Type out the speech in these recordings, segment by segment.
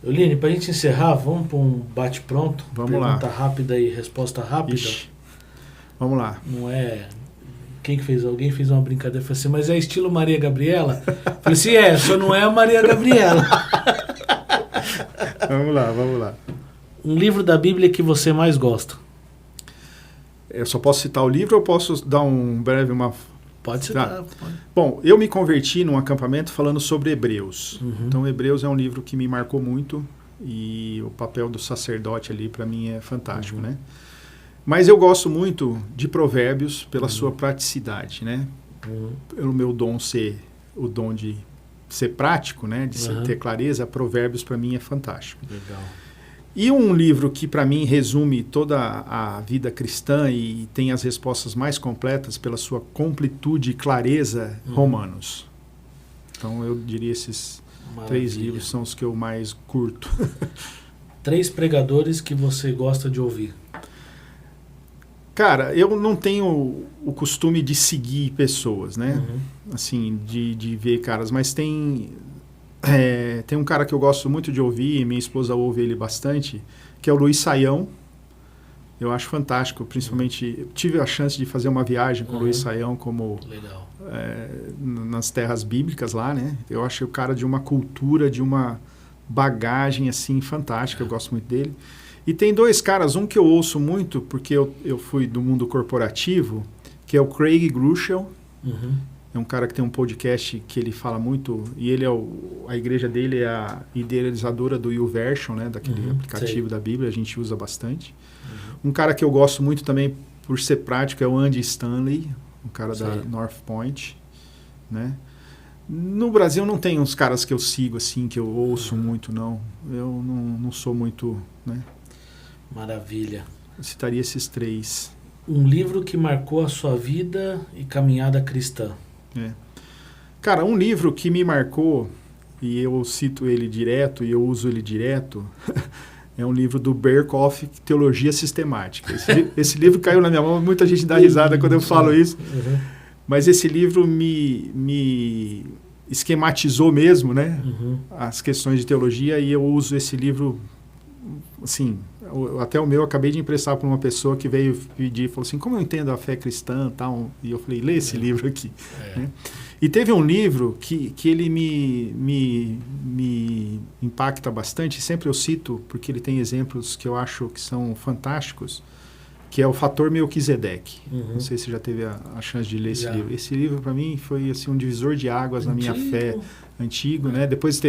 Euline, para a gente encerrar, vamos para um bate-pronto? Vamos lá. Pergunta rápida e resposta rápida. Ixi. Vamos lá. Não é... Quem que fez? Alguém fez uma brincadeira. Falei assim, mas é estilo Maria Gabriela? Falei assim, só não é a Maria Gabriela. Vamos lá. Um livro da Bíblia que você mais gosta? Eu só posso citar o livro ou posso dar uma... Pode citar. Pode. Bom, eu me converti num acampamento falando sobre Hebreus. Uhum. Então, Hebreus é um livro que me marcou muito e o papel do sacerdote ali, para mim, é fantástico, né? Mas eu gosto muito de Provérbios pela sua praticidade, né? Pelo meu dom ser o dom de ser prático, né? De ter clareza, Provérbios para mim é fantástico. Legal. E um livro que para mim resume toda a vida cristã e tem as respostas mais completas pela sua completude e clareza, Romanos. Então eu diria esses três livros são os que eu mais curto. 3 pregadores que você gosta de ouvir? Cara, eu não tenho o costume de seguir pessoas, né? Assim, de ver caras, mas tem um cara que eu gosto muito de ouvir, e minha esposa ouve ele bastante, que é o Luiz Saião. Eu acho fantástico, principalmente... Tive a chance de fazer uma viagem com o Luiz Saião nas terras bíblicas lá, né? Eu acho o cara de uma cultura, de uma bagagem, assim, fantástica. Eu gosto muito dele. E tem 2 caras, um que eu ouço muito, porque eu fui do mundo corporativo, que é o Craig Groeschel. É um cara que tem um podcast que ele fala muito, e ele a igreja dele é a idealizadora do YouVersion, né, daquele aplicativo da Bíblia, a gente usa bastante. Um cara que eu gosto muito também, por ser prático, é o Andy Stanley, um cara da North Point, né? No Brasil não tem uns caras que eu sigo, assim, que eu ouço muito, não. Eu não sou muito, né? Maravilha. Eu citaria esses 3. Um livro que marcou a sua vida e caminhada cristã? Cara, um livro que me marcou, e eu cito ele direto, e eu uso ele direto, é um livro do Berkhoff, Teologia Sistemática. Esse livro caiu na minha mão, muita gente dá risada quando eu falo isso, mas esse livro me esquematizou mesmo, né? As questões de teologia, e eu uso esse livro, assim, até o meu eu acabei de emprestar para uma pessoa que veio pedir, falou assim, como eu entendo a fé cristã e tal, e eu falei, lê esse livro aqui. Né? E teve um livro que ele me impacta bastante, sempre eu cito, porque ele tem exemplos que eu acho que são fantásticos, que é o Fator Melquisedeque. Não sei se você já teve a chance de ler esse livro. Esse livro, para mim, foi assim, um divisor de águas na minha fé, antigo, né? Depois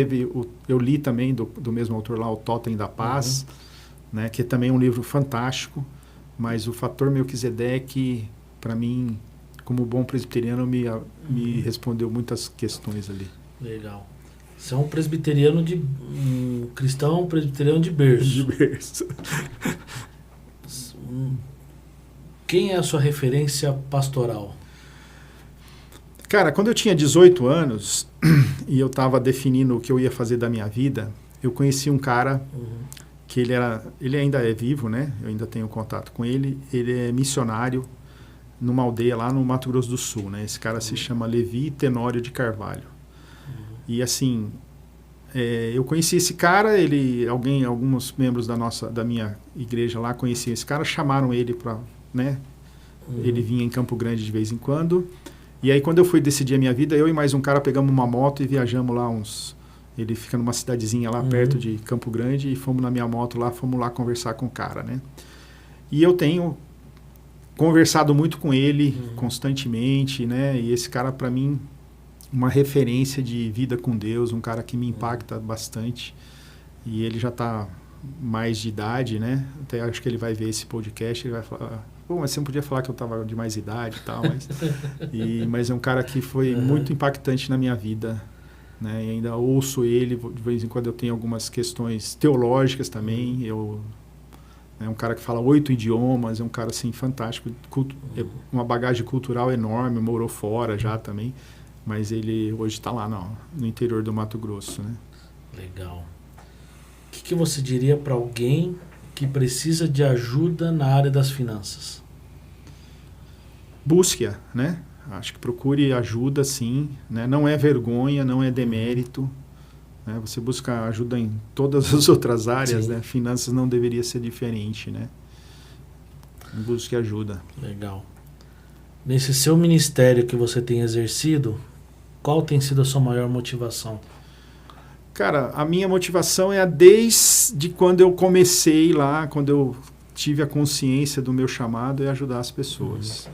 eu li também do mesmo autor lá, o Totem da Paz, né? Que é também um livro fantástico, mas o Fator Melquisedeque, para mim, como bom presbiteriano, me respondeu muitas questões ali. Legal. Você é um presbiteriano um cristão presbiteriano de berço. De berço. Quem é a sua referência pastoral? Cara, quando eu tinha 18 anos e eu estava definindo o que eu ia fazer da minha vida, eu conheci um cara que ele ainda é vivo, né? Eu ainda tenho contato com ele. Ele é missionário numa aldeia lá no Mato Grosso do Sul, né? Esse cara se chama Levi Tenório de Carvalho. E assim, eu conheci esse cara, alguns membros da minha igreja lá conheciam esse cara, chamaram ele para, né? Ele vinha em Campo Grande de vez em quando. E aí quando eu fui decidir a minha vida, eu e mais um cara pegamos uma moto e viajamos lá ele fica numa cidadezinha lá perto de Campo Grande, e fomos na minha moto lá, fomos lá conversar com o cara, né? E eu tenho conversado muito com ele constantemente, né? E esse cara, para mim, uma referência de vida com Deus, um cara que me impacta bastante. E ele já está mais de idade, né? Até acho que ele vai ver esse podcast, ele vai falar, pô, mas você não podia falar que eu estava de mais idade e tal, mas é um cara que foi muito impactante na minha vida, né? E ainda ouço ele, de vez em quando eu tenho algumas questões teológicas também, é um cara que fala 8 idiomas, é um cara assim fantástico, uma bagagem cultural enorme, morou fora já também, mas ele hoje está lá no interior do Mato Grosso, né? Legal. O que você diria para alguém que precisa de ajuda na área das finanças? Busque-a, né? Acho que procure ajuda, sim, né? Não é vergonha, não é demérito, né? Você busca ajuda em todas as outras áreas, Sim. né? Finanças não deveria ser diferente, né? Busque ajuda. Legal. Nesse seu ministério que você tem exercido, qual tem sido a sua maior motivação? Cara, a minha motivação é desde quando eu comecei lá, quando eu tive a consciência do meu chamado, é ajudar as pessoas.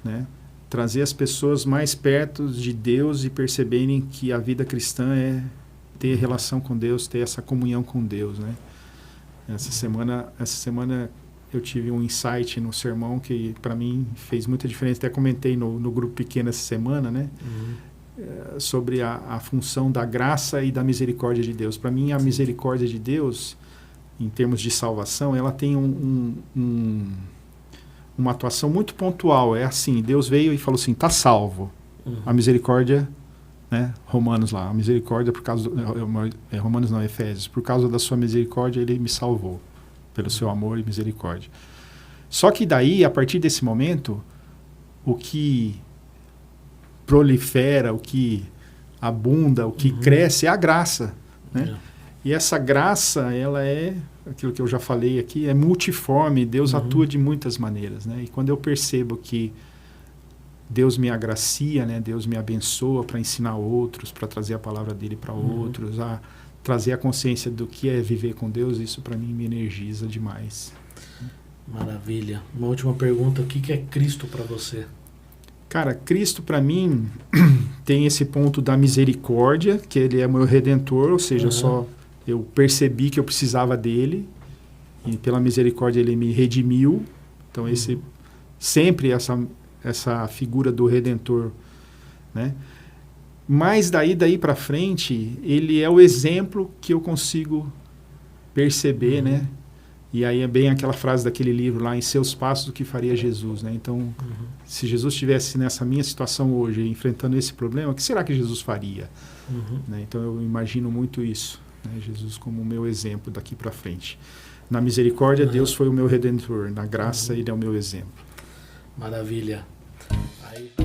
Né? Trazer as pessoas mais perto de Deus e perceberem que a vida cristã é ter relação com Deus, ter essa comunhão com Deus, né? Essa semana eu tive um insight no sermão que para mim fez muita diferença. Até comentei no grupo pequeno essa semana, né? Sobre a função da graça e da misericórdia de Deus. Para mim, a misericórdia de Deus, em termos de salvação, ela tem uma atuação muito pontual. É assim, Deus veio e falou assim, está salvo. A misericórdia, né, Romanos lá, a misericórdia por causa Romanos não, Efésios, por causa da sua misericórdia ele me salvou, pelo seu amor e misericórdia. Só que daí, a partir desse momento, o que prolifera, o que abunda, o que cresce é a graça, né? E essa graça, ela é aquilo que eu já falei aqui, é multiforme, Deus atua de muitas maneiras, né? E quando eu percebo que Deus me agracia, né? Deus me abençoa para ensinar outros, para trazer a palavra dele para outros, a trazer a consciência do que é viver com Deus, isso para mim me energiza demais. Maravilha. Uma última pergunta, o que é Cristo para você? Cara, Cristo para mim tem esse ponto da misericórdia, que ele é meu redentor, ou seja, eu percebi que eu precisava dele e pela misericórdia ele me redimiu. Então sempre essa figura do redentor, né? Mas daí para frente ele é o exemplo que eu consigo perceber, né? E aí é bem aquela frase daquele livro lá, em seus passos o que faria Jesus, né? Então, se Jesus estivesse nessa minha situação hoje, enfrentando esse problema, o que será que Jesus faria? Né? Então eu imagino muito isso, né? Jesus como o meu exemplo daqui para frente. Na misericórdia, Deus foi o meu redentor. Na graça, ele é o meu exemplo. Maravilha. Aí...